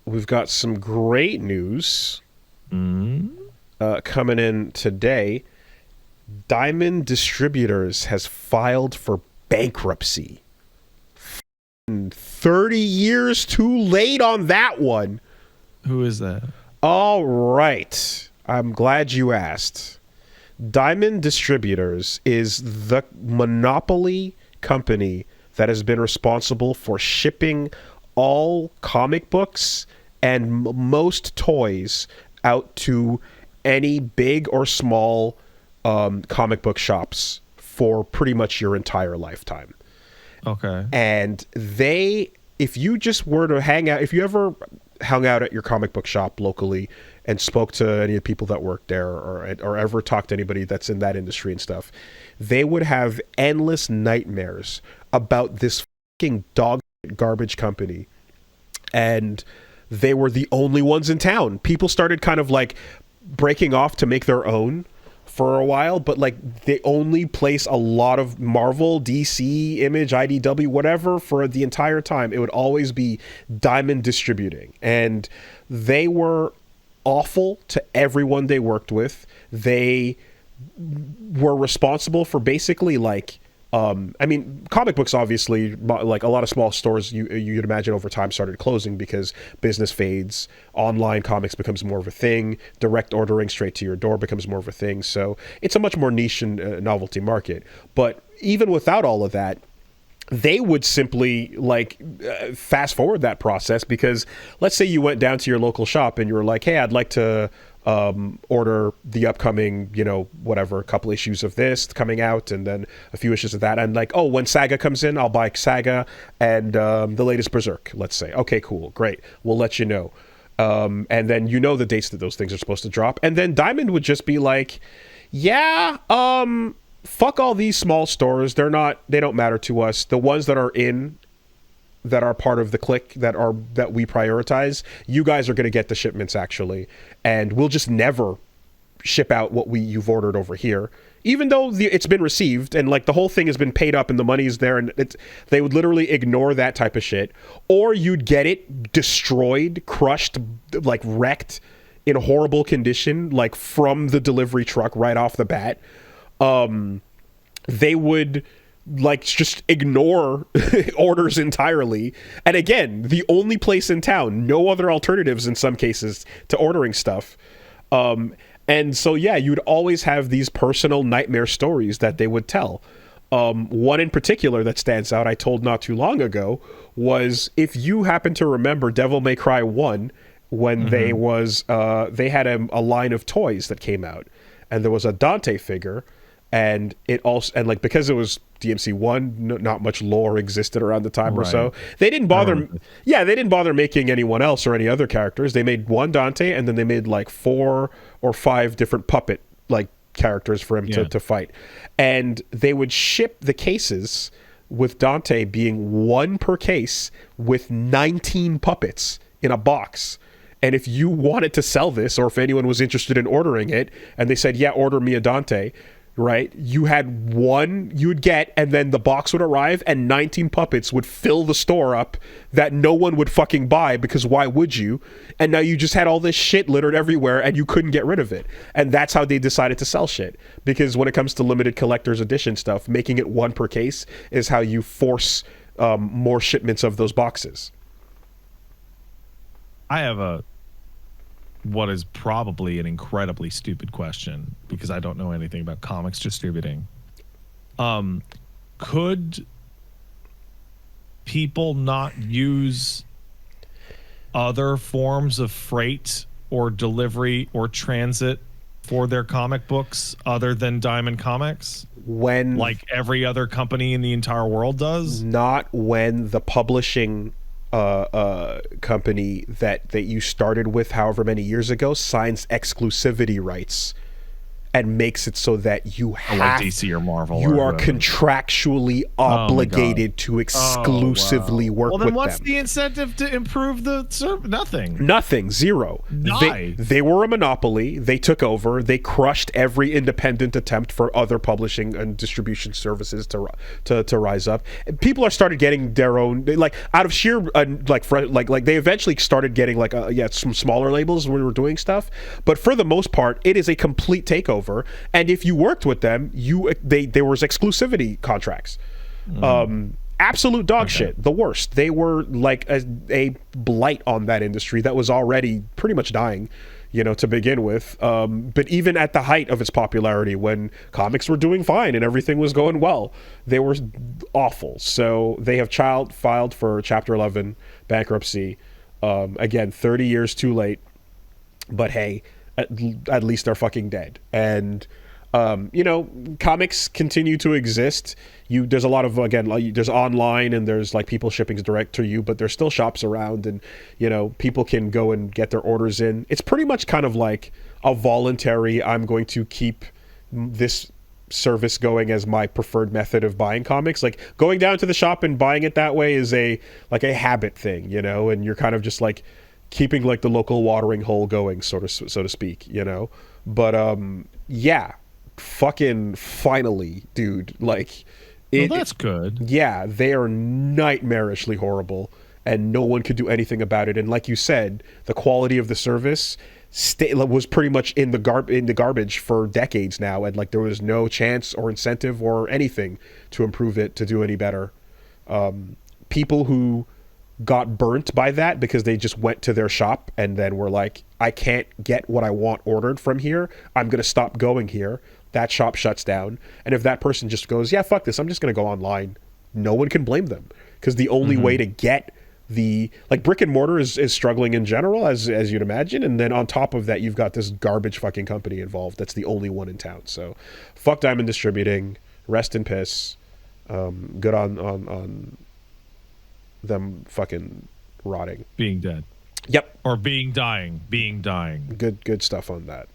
we've got some great news coming in today. Diamond Distributors has filed for bankruptcy. 30 years too late on that one. Who is that? All right. I'm glad you asked. Diamond Distributors is the monopoly company that has been responsible for shipping all comic books and most toys out to any big or small comic book shops for pretty much your entire lifetime. Okay. And if you just were to hang out, if you ever hung out at your comic book shop locally and spoke to any of the people that work there, or ever talked to anybody that's in that industry and stuff, they would have endless nightmares about this fucking dog garbage company. And they were the only ones in town. People started kind of like breaking off to make their own for a while, but like they only place a lot of Marvel, DC, Image, IDW, whatever for the entire time. It would always be Diamond Distributing, and they were awful to everyone they worked with. They were responsible for basically like comic books, obviously, like a lot of small stores you'd imagine over time started closing because business fades, online comics becomes more of a thing, direct ordering straight to your door becomes more of a thing. So it's a much more niche and novelty market. But even without all of that, they would simply fast forward that process, because let's say you went down to your local shop and you were like, hey, I'd like to order the upcoming, whatever, a couple issues of this coming out and then a few issues of that. And like, oh, when Saga comes in, I'll buy Saga and the latest Berserk, let's say. Okay, cool, great. We'll let you know. And then the dates that those things are supposed to drop. And then Diamond would just be like, yeah, fuck all these small stores. They don't matter to us. The ones that are part of the clique that we prioritize, you guys are going to get the shipments actually, and we'll just never ship out what you've ordered over here, even though it's been received and like the whole thing has been paid up and the money's there, and they would literally ignore that type of shit. Or you'd get it destroyed, crushed, like wrecked in horrible condition, like from the delivery truck right off the bat. They would just ignore orders entirely. And again, the only place in town, no other alternatives in some cases to ordering stuff. And so, yeah, you'd always have these personal nightmare stories that they would tell. One in particular that stands out, I told not too long ago, was, if you happen to remember Devil May Cry 1, when they had a line of toys that came out, and there was a Dante figure. And because it was DMC1, not much lore existed around the time, right, or so. They didn't bother. Yeah, they didn't bother making anyone else or any other characters. They made one Dante, and then they made like 4 or 5 different puppet characters for him to fight. And they would ship the cases with Dante being 1 per case with 19 puppets in a box. And if you wanted to sell this, or if anyone was interested in ordering it, and they said, yeah, order me a Dante, right? You had one you would get, and then the box would arrive, and 19 puppets would fill the store up that no one would fucking buy, because why would you? And now you just had all this shit littered everywhere, and you couldn't get rid of it. And that's how they decided to sell shit. Because when it comes to limited collector's edition stuff, making it 1 per case is how you force more shipments of those boxes. I have what is probably an incredibly stupid question, because I don't know anything about comics distributing. Could people not use other forms of freight or delivery or transit for their comic books other than Diamond Comics? When, like every other company in the entire world does? Not when the publishing company that you started with however many years ago signs exclusivity rights and makes it so that you Or have like DC or Marvel. you or are whatever. contractually obligated to exclusively work Well, then with what's them. the incentive to improve the service? Nothing. Nothing, zero. Die. They were a monopoly. They took over. They crushed every independent attempt for other publishing and distribution services to rise up. And people are started getting their own, like out of sheer like they eventually started getting like some smaller labels when we were doing stuff. But for the most part, it is a complete takeover. And if you worked with them, there was exclusivity contracts. Absolute dog shit, the worst. They were like a blight on that industry that was already pretty much dying, to begin with. But even at the height of its popularity, when comics were doing fine and everything was going well, they were awful. So they have filed for Chapter 11 bankruptcy. Again, 30 years too late. But hey, at least they're fucking dead. And comics continue to exist. There's a lot of, again, there's online and there's like people shipping direct to you, but there's still shops around, and people can go and get their orders in. It's pretty much kind of like a voluntary, I'm going to keep this service going as my preferred method of buying comics. Like going down to the shop and buying it that way is a habit thing, and you're kind of just like keeping like the local watering hole going, so to speak, But yeah, fucking finally, dude, like that's good. Yeah, they are nightmarishly horrible, and no one could do anything about it. And like you said, the quality of the service was pretty much in the garbage for decades now, and like there was no chance or incentive or anything to improve it, to do any better. People who got burnt by that because they just went to their shop and then were like, I can't get what I want ordered from here, I'm going to stop going here. That shop shuts down. And if that person just goes, yeah, fuck this, I'm just going to go online, no one can blame them, because the only way to get brick and mortar is struggling in general, as you'd imagine. And then on top of that, you've got this garbage fucking company involved that's the only one in town. So fuck Diamond Distributing, rest in piss. Good on them fucking rotting, being dead. Yep. Or being dying. Good stuff on that.